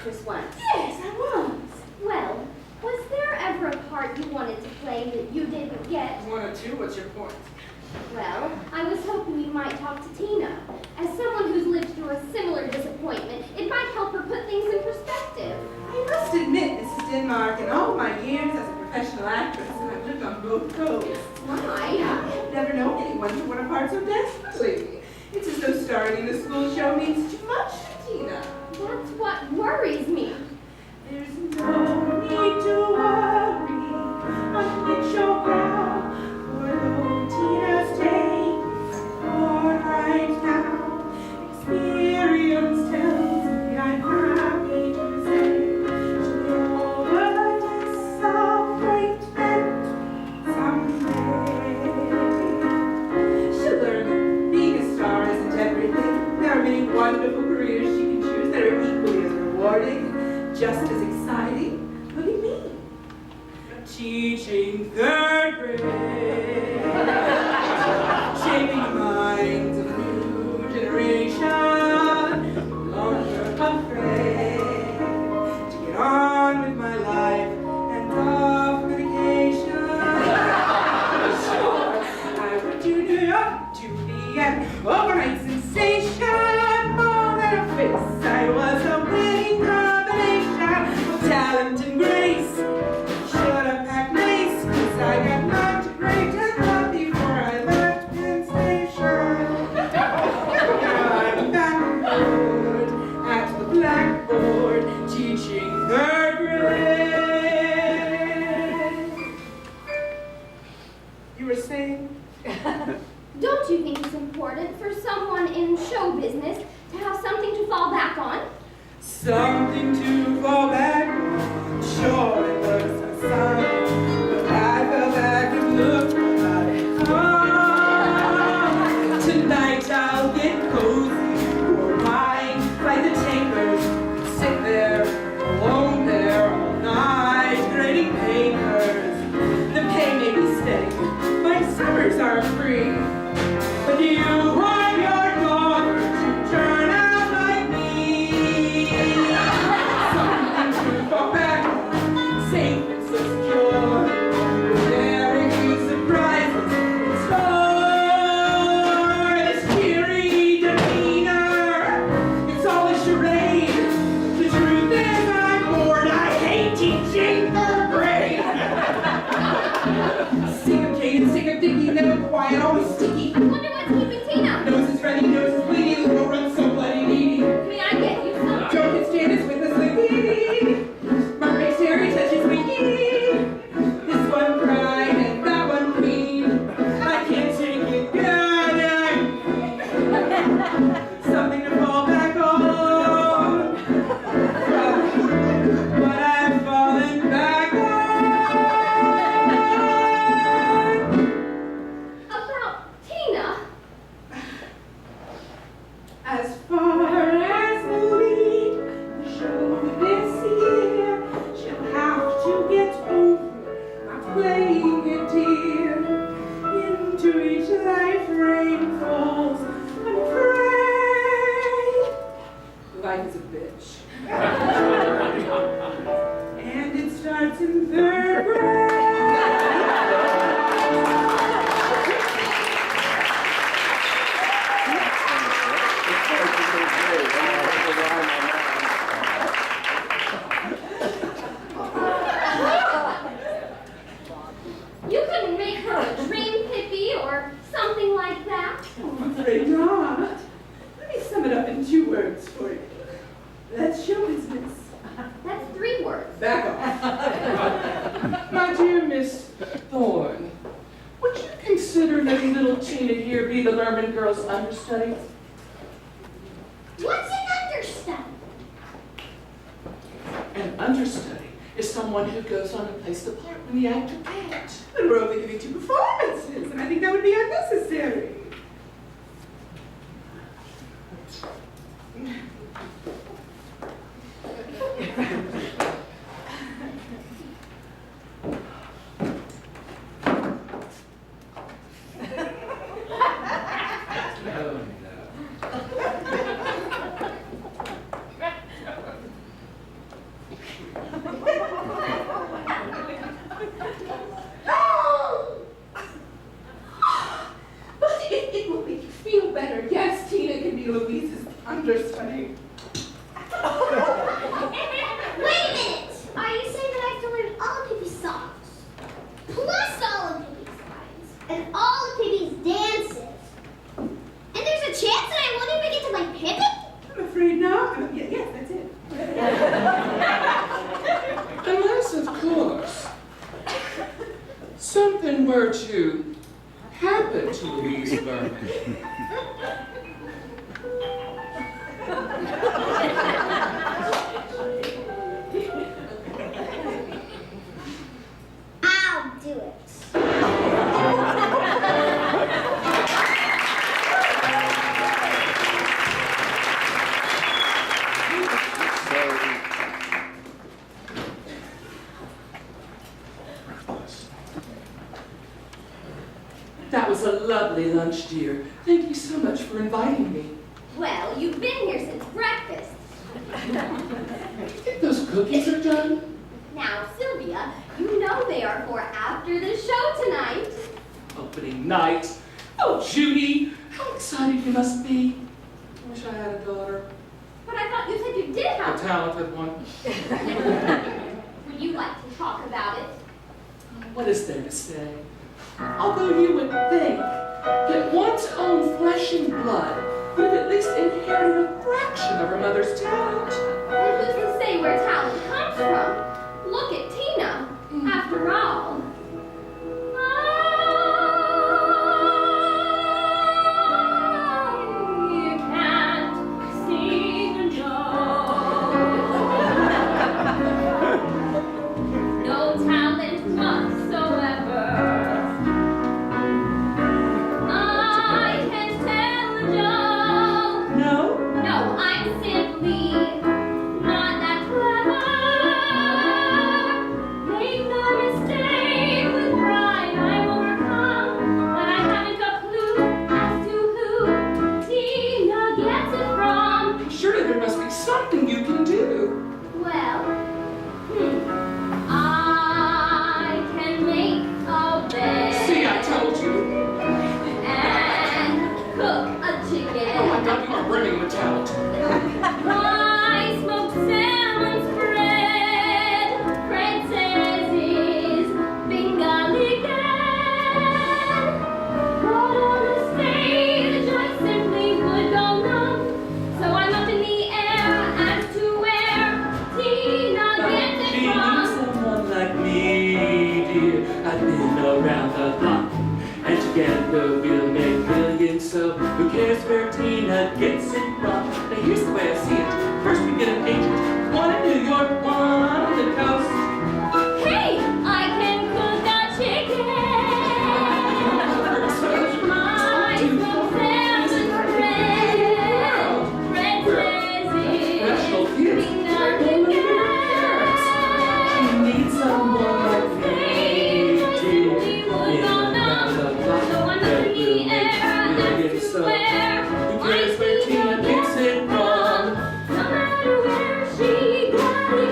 actress once. Yes, I was. Well, was there ever a part you wanted to play that you didn't get? One or two, what's your point? Well, I was hoping you might talk to Tina. As someone who's lived through a similar disappointment, it might help her put things in perspective. I must admit, Mrs. Denmark, in all my years as a professional actress, and I've lived on both coasts, Why? I've never known anyone to want a part so desperately. It's as though starring in a school show means too much to Tina. That's what worries me. There's no need to worry on which or how, for though Tina stays for right now, experience tells me I'm happy to say she'll overdose some great event someday. She'll learn that being a star isn't everything. There are many wonderful careers she can choose that are equally as rewarding, just as exciting. Look at me. Teaching third grade. Shaping the minds of a new generation. No longer afraid to get on with my life and off medication. Sure, I went to New York to be an overnight sensation. More than a face, I was a winning combination of talent and grace. Should have packed mace, 'cause I got knocked to great and thought before I left Penn Station. Now I'm back on board at the blackboard, teaching third grade. You were saying? Don't you think it's important for someone in show business to have something to fall back on? Something to fall back on. Sure, it was a sign, but I fell back and looked like, oh, tonight I'll get cozy, pour wine like the tankers, sit there, alone there all night, grading papers. The pay may be steady, my summers are free, but you want your daughter to turn out like me. Something to fall back on, safe and so secure. Very few surprises in store. This cheery demeanor, it's all a charade. The truth is I'm bored. I hate teaching third grade. Sick of Kate, sick of Dickie, never quiet, always sticky. I wonder what's keeping Tina. Nose is runny, nose is bleeding, little run so bloody needy. May I get you some? Drunken Janice with a sleepy. Mermaid Terry touches Winky. This one cried and that one queen. I can't take it, yeah. Something to fall back on. What I've fallen back on. About Tina? As far as the lead, the show this year, she'll have to get over not playing it dear. Into each life rain falls, I'm afraid. Life is a bitch. And it starts in third grade. You couldn't make her a dream Pippi or something like that? I'm afraid not. Let me sum it up in 2 words for you. That's show business. That's 3 words. Back off. My dear Miss Thorne, would you consider letting little Tina here be the Lerman girl's understudy? What's an understudy? An understudy is someone who goes on to place the part when the actor can't. But we're only giving 2 performances, and I think that would be unnecessary. understudy. Wait a minute! Are you saying that I have to learn all of Pippi's songs, plus all of Pippi's lines, and all of Pippi's dances? And there's a chance that I won't even get to play Pippi? I'm afraid not. Yes, that's it. Unless, of course, something were to happen to Louise Berman. I'll do it. That was a lovely lunch, dear. Thank you so much for inviting me. Well, you've been here since breakfast. Do you think those cookies are done? Now, Sylvia, you know they are for after the show tonight. Opening night. Oh, Judy, how excited you must be. I wish I had a daughter. But I thought you said you did A have talented one. Would you like to talk about it? What is there to say? Although you would think that one's own flesh and blood would have at least inherited a fraction of her mother's talent. And who's to say where talent comes from? Look at Tina, after all. You can't sing no talent whatsoever. I can't tell a joke. No? No, I'm simply not that clever. Make no mistake, with pride I'm overcome, but I haven't a clue as to who Tina gets it from. Surely there must be something you can do. Well, I can make a bed. See, I told you. And cook a chicken. Oh my God, you are brimming with talent. I smoked salmon spread, princesses, Bengali-gan. But on the stage, I simply would go numb. So I'm up in the air as to where Tina gets it She needs from. someone like me, dear. I've been around the block, and together we'll make millions. So who cares where Tina gets it from? Now here's the way I see it. First we get an agent, one in New York, one on the coast. Hey, I can cook a chicken. My smoked salmon spread, Professional princesses, kids. Bengali-gan. She needs someone like me, dear. Been around the block, So I'm up in the air millions. as So to where who cares where Tina gets it from? no matter where she got it.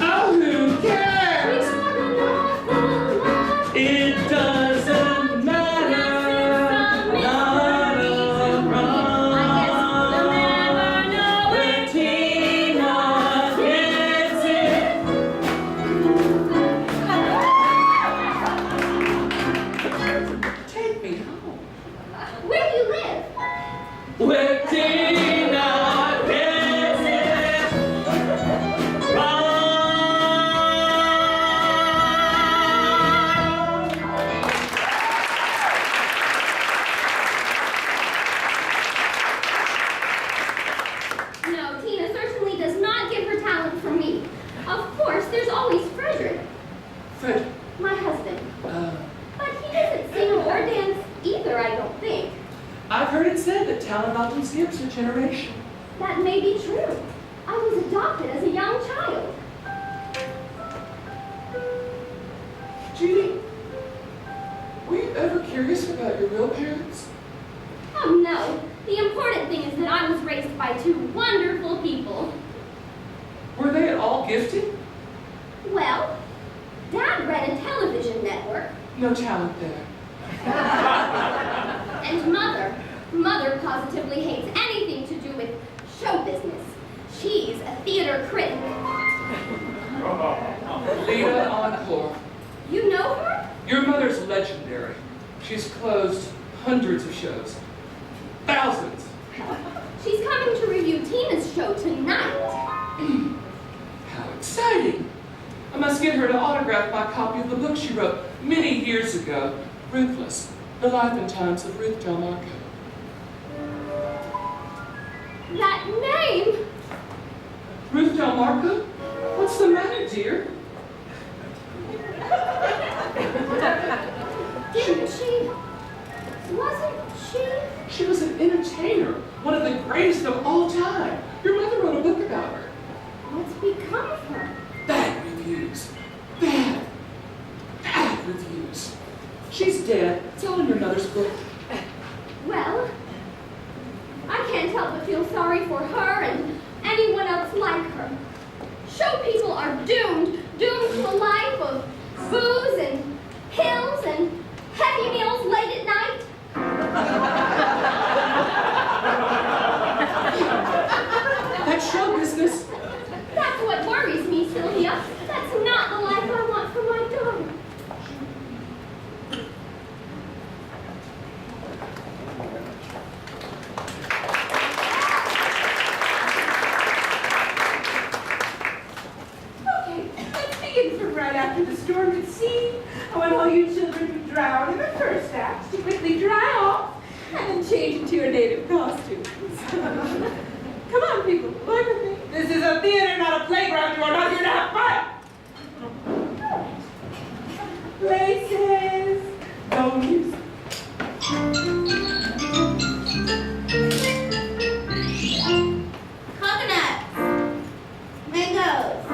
Oh, who We cares? got an awful lot. It doesn't matter. Not a where Tina gets it. Take me home. Where do you live? Where Tina gets it from. No, Tina certainly does not get her talent from me. Of course, there's always Frederick, Fred, my husband. uh, But he doesn't sing or dance either, I don't think. I've heard it said that talent often skips a generation. That may be true. I was adopted as a young child. Judy, were you ever curious about your real parents? Oh no, the important thing is that I was raised by two wonderful people. Were they at all gifted? Well, Dad ran a television network, No talent there. and Mother positively hates anything to do with show business. She's a theater critic. Lita Encore. You know her? Your mother's legendary. She's closed hundreds of shows. Thousands. She's coming to review Tina's show tonight. How exciting! I must get her to autograph my copy of the book she wrote many years ago, Ruthless, The Life and Times of Ruth Del Marco. That name! Ruth Del Marco? What's the matter, dear? Didn't she? Wasn't she? She was an entertainer, one of the greatest of all time. Your mother wrote a book about her. What's become of her? Bad reviews. Bad reviews. She's dead. It's all in your mother's book. Well, I can't help but feel sorry for her and anyone else like her. Show people are doomed to a life of booze and pills and heavy meals late at night. That's show business. That's what worries me, Sylvia. That's not the life I want for my daughter. Okay, let's begin from right after the storm at sea. I want all you children who drown in the first act to quickly dry off and then change into your native costumes. Come on, people, learn with me. This is a theater, not a playground. You are not here to have fun. Places, no music. Coconuts, mangoes,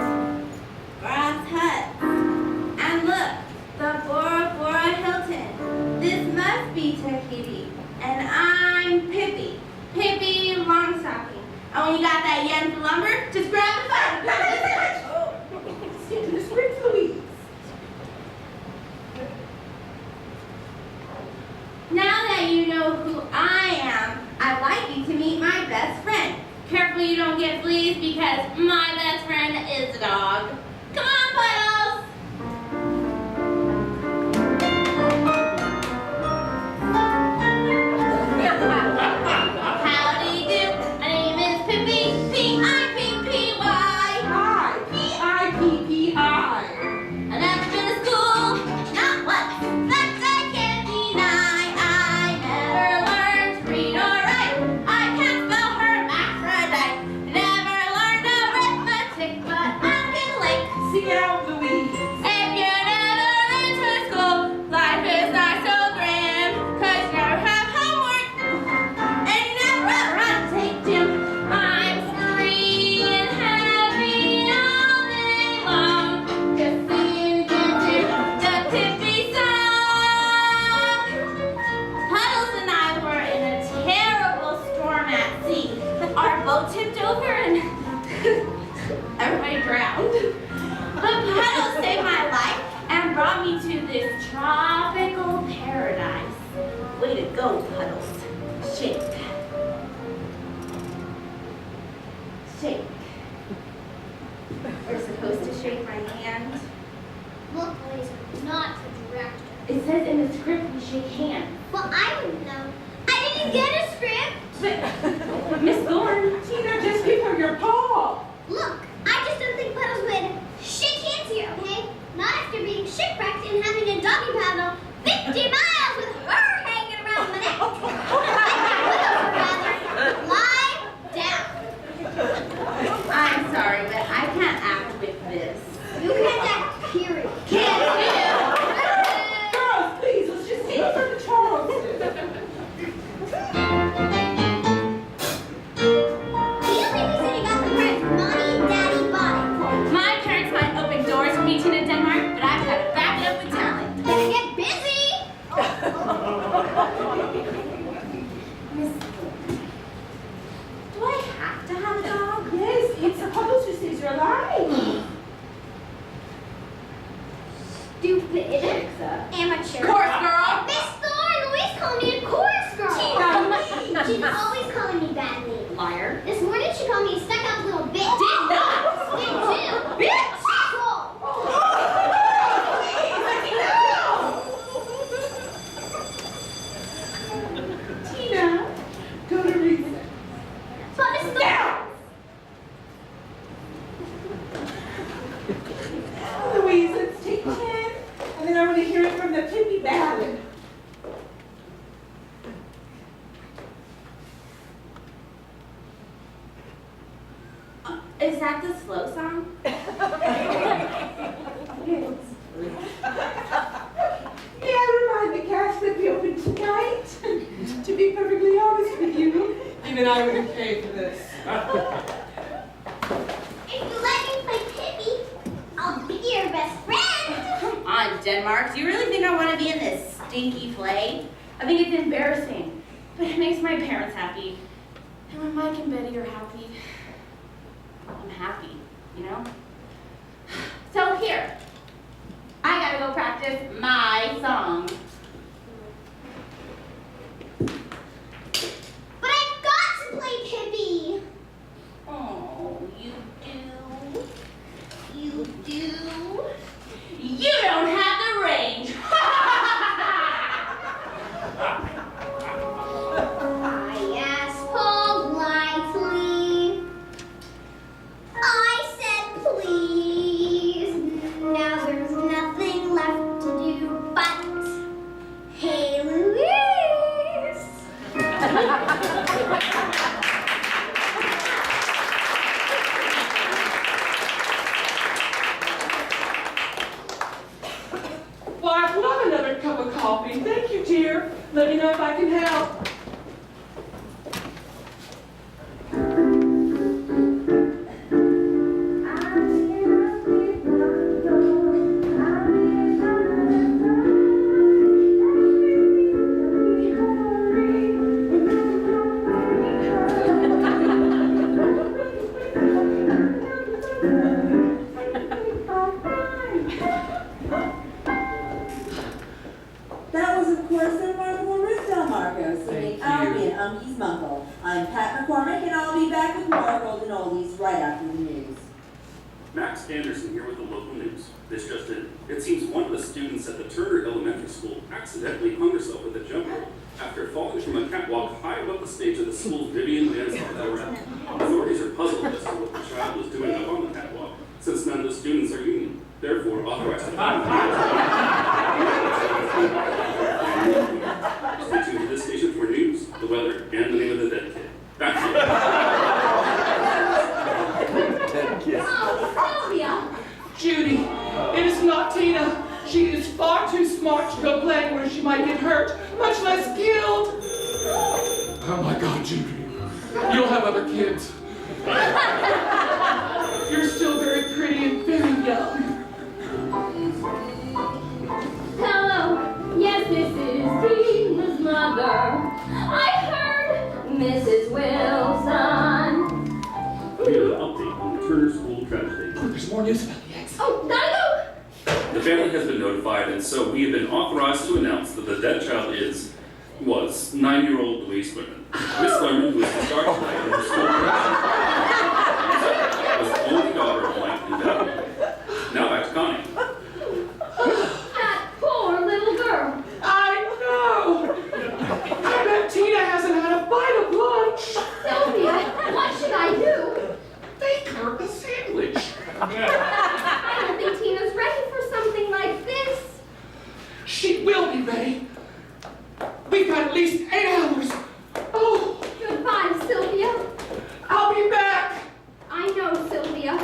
grass huts, and look, the Bora Bora Hilton. This must be Tahiti, and I'm Pippi Longstocking. And when you got that yen for lumber, just grab the phone and cover the sandwich. Stick to the script, Louise. Now that you know who I am, I'd like you to meet my best friend. Careful you don't get fleas because my best friend is a dog. Come on, Puddles! Howdy do, my name is Pippi, P-I-P-P-Y. Hi, P-I-P-P-I. I've never been to school, not once, that I can't deny. I never learned to read or write. I can't spell hermaphrodite. Never learned arithmetic, but I'm gonna like. Sing it out, Louise. If you never went to school, life is not so grim. 'Cause you never have homework, and you never ever run to take gym. I'm free and happy all day long. Just singing into the Pippi song. Puddles and I were in a terrible storm at sea. Our boat tipped over and everybody drowned. But Puddles saved my life and brought me to this tropical paradise. Way to go, Puddles. Shake. Shake. We're supposed to shake my hand. Look, boys, I'm not the director. It says in the script we shake hands. Well, I wouldn't know. I didn't get a script. But Miss Thorne. Tina, just give her your paw. Look, I just don't think Puddles would shake hands here, okay? Not after being shipwrecked and having a doggy paddle 50 miles with her hanging around my neck. Rather, lie down. I'm sorry, but I can't act with this. You can't act, period. Can't Girls, please, let's just take her to Charleston. He'll be sitting out the front for Mommy and Daddy bought do. My parents might open doors for me to Denmark, but I've got to back it up with talent. it. Better get busy. Miss Thorne, do I have to have a dog? Yes, it's the Puddles who saves your life. Stupid. Amateur. Chorus girl. Miss Thorne, Louise called me a chorus girl. Tina, She's always calling me bad names. Liar. This morning she called me Is that the slow song? May I remind the cast that we open tonight? To be perfectly honest with you, even I wouldn't pay for this. If you let me play Pippi, I'll be your best friend. Come on, Denmark. Do you really think I want to be in this stinky play? I think it's embarrassing, but it makes my parents happy. And when Mike and Betty are happy, I'm happy, you know? So here, I gotta go practice my song. But I've got to play Pippi. Oh, you do? You do? You don't have the range. I asked politely. I said please. Now there's nothing left to do but, hey Louise. Well, I'd love another cup of coffee. Thank you, dear. Let me know if I can help. That was, of course, the remarkable Ruth Delmarco singing Alfie and Umpy's Munkle. I'm Pat McCormick, and I'll be back with more Golden Oldies right after the news. Max Anderson here with the local news. This just in. It seems one of the students at the Turner Elementary School accidentally hung herself with a jump rope after falling from a catwalk high above the stage of the school's Vivian Dance Program. Authorities are puzzled as to what the child was doing up on the catwalk, since none of the students are union, therefore authorized to Stay tuned to this station for news, the weather, and the name of the dead kid. Back to you. Oh, Sylvia! Judy, it is not Tina. She is far too smart to go playing where she might get hurt, much less killed. Oh my God, Judy. You'll have other kids. You're still very pretty and very young. Hello, yes, this is Tina's mother. I heard Mrs. Wilson. We have an update on the Turner School tragedy. There's more news about the eggs. Oh, gotta go! The family has been notified, and so we have been authorized to announce that the dead child was 9-year-old Louise Lerman. Miss Lerman, who is the star tonight in her school production, was the only daughter of Mike and Betty. Now back to Connie. That poor little girl. I know. I bet Tina hasn't had a bite of lunch. Sylvia, what should I do? Bake her a sandwich. I don't think Tina's ready for something like this. She will be ready. We've got at least 8 hours. Oh, Goodbye, Sylvia. I'll be back. I know, Sylvia.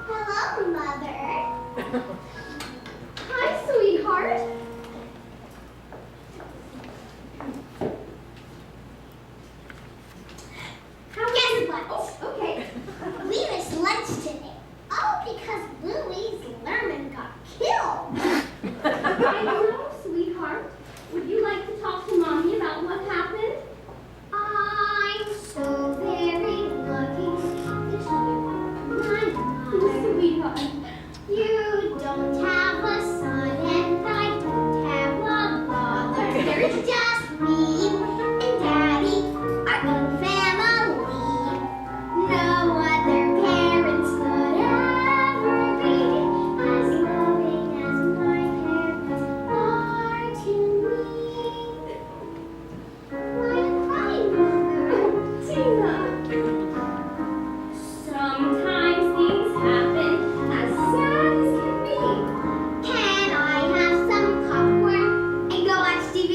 Hello, Mother. Hi, sweetheart. Guess what? Oh, okay. We missed lunch today. All because Louise Lerman got killed. I don't know, sweetheart. Would you like to talk to Mommy about what happened? I'm so very lucky that you're my mother. Sweetheart. You don't have a son and I don't have a father. There's just me and Daddy, our own family. No other parents could ever be as loving as my parents are to me. Why am I crying, Mother? Tina. Sometimes things happen as sad as can be. Can I have some popcorn and go watch TV?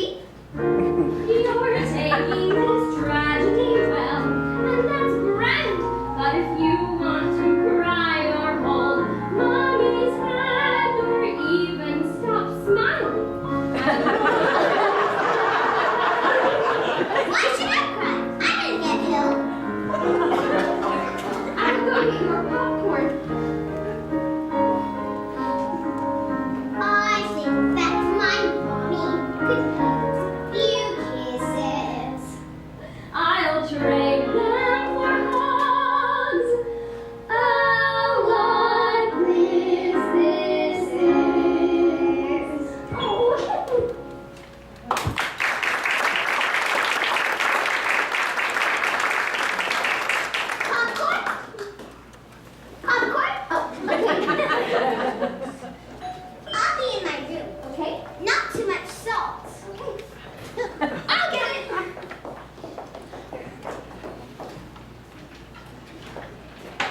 few kisses. I'll trade them for hugs. Oh, what bliss this is. Oh. Popcorn? Popcorn? Oh, okay. I'll be in my room, okay? Not too much salt, okay? I'll get it.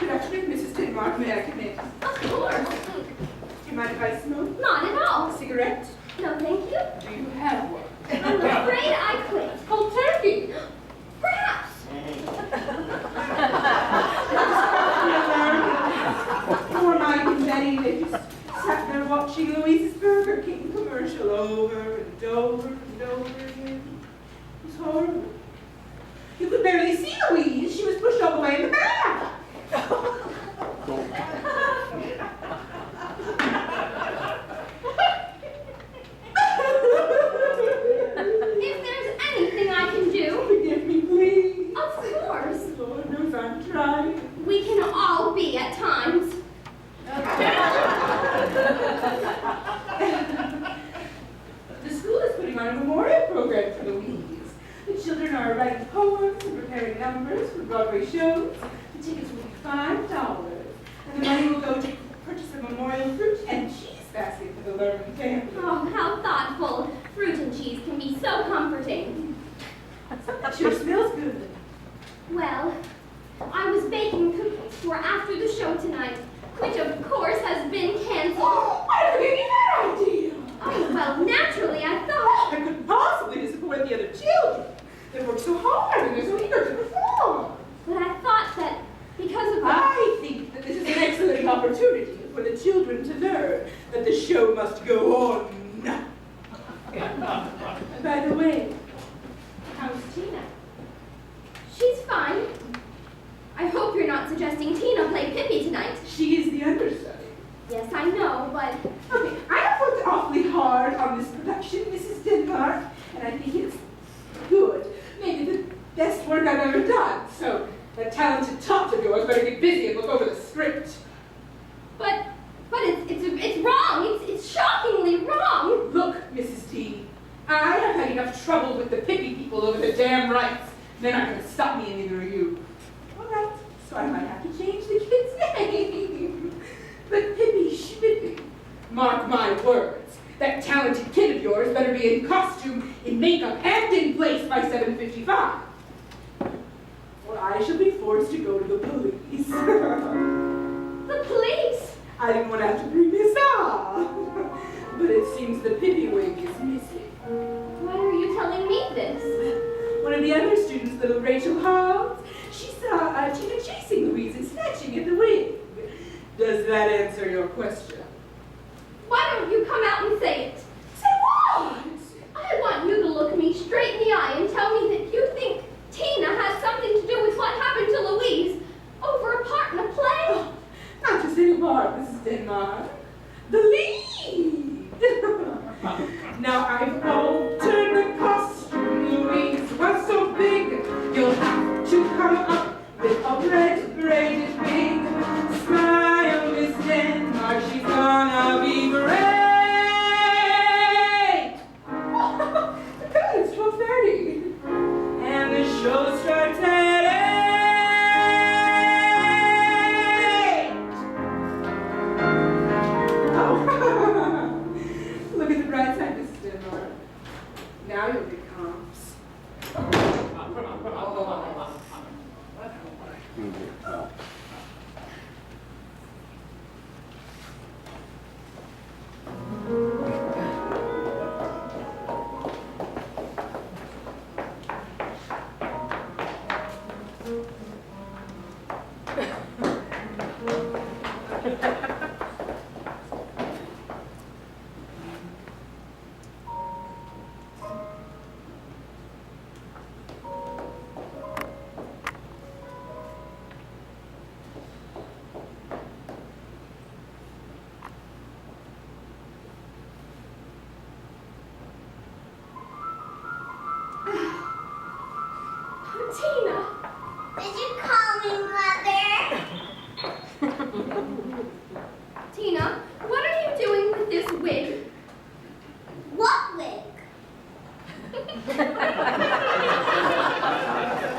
Good afternoon, Mrs. Denmark. May I come in? Of course. Do you mind if I smoke? Not at all. A cigarette? No, thank you. Do you have one? I'm afraid I quit. Cold turkey. Perhaps. Poor Mike and Betty, they just sat there watching Louise's Burger King commercial over and over and over again. It was horrible. You could barely see Louise. She was pushed all the way in the back. If there's anything I can do, Forgive me, please. of course. Lord knows I'm trying. We can all be at times. The school is putting on a memorial program for Louise. The children are writing poems and preparing numbers for Broadway shows. The tickets will be $5, and the money will go to purchase a memorial fruit and cheese basket for the Lerman family. Oh, how thoughtful. Fruit and cheese can be so comforting. That sure smells good. Well, I was baking cookies for after the show tonight, which of course has been canceled. Oh, I didn't give you that idea. Oh, well, naturally, I thought. I couldn't possibly disappoint the other children. They work so hard and they're so eager to perform. But I thought that because of the... I think that this is an excellent opportunity for the children to learn that the show must go on. By the way, how's Tina? She's fine. I hope you're not suggesting Tina play Pippi tonight. She is the understudy. Yes, I know, but... Okay, I have worked awfully hard on this production, Mrs. Denmark, and I think it's good. Maybe the best work I've ever done. So, that talented tot of yours better get busy and look over the script. But it's wrong. It's shockingly wrong. Look, Mrs. T, I have had enough trouble with the Pippi people over the damn rights. They're not going to stop me, and neither are you. All right, so I might have to change the kid's name. But Pippi Schmippi, mark my words, that talented kid of yours better be in costume, in makeup, and in place by 7:55. Or I shall be forced to go to the police. The police? I didn't want to have to bring this up, but it seems the Pippi wig is missing. Why are you telling me this? One of the other students, little Rachel Hobbs, she saw Tina chasing Louise and snatching at the wig. Does that answer your question? Why don't you come out and say it? Say what? I want you to look me straight in the eye and tell me that you think Tina has something to do with what happened to Louise over a part in a play. Oh, not just any part, Mrs. Denmark. The lead. Now I've altered the costume. Louise was so big, you'll have to come up with a red braided wig. Smile, Miss Denmark, she's gonna be great. Good, it's 12:30, and the show starts at 8. Oh, look at the bright side, Mrs. Denmark. Now you'll get comps.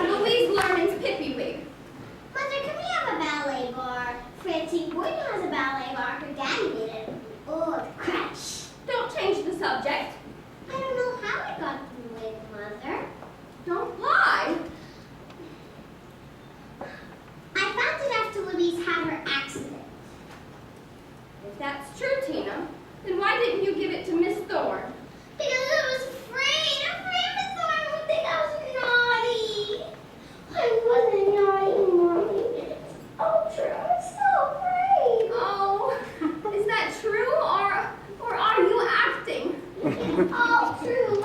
Louise Lerman's Pippi Wig. Mother, can we have a ballet bar? Francine Boyden has a ballet bar. Her daddy made it. Oh, the crutch. Don't change the subject. I don't know how I got the wig, Mother. Don't lie. I found it after Louise had her accident. If that's true, Tina, then why didn't you give it to Miss Thorne? Because I was afraid. Afraid Miss Thorne would think I was naughty. I wasn't naughty, Mommy. It's all true. I was so afraid. Oh, is that true, or are you acting? It's all true.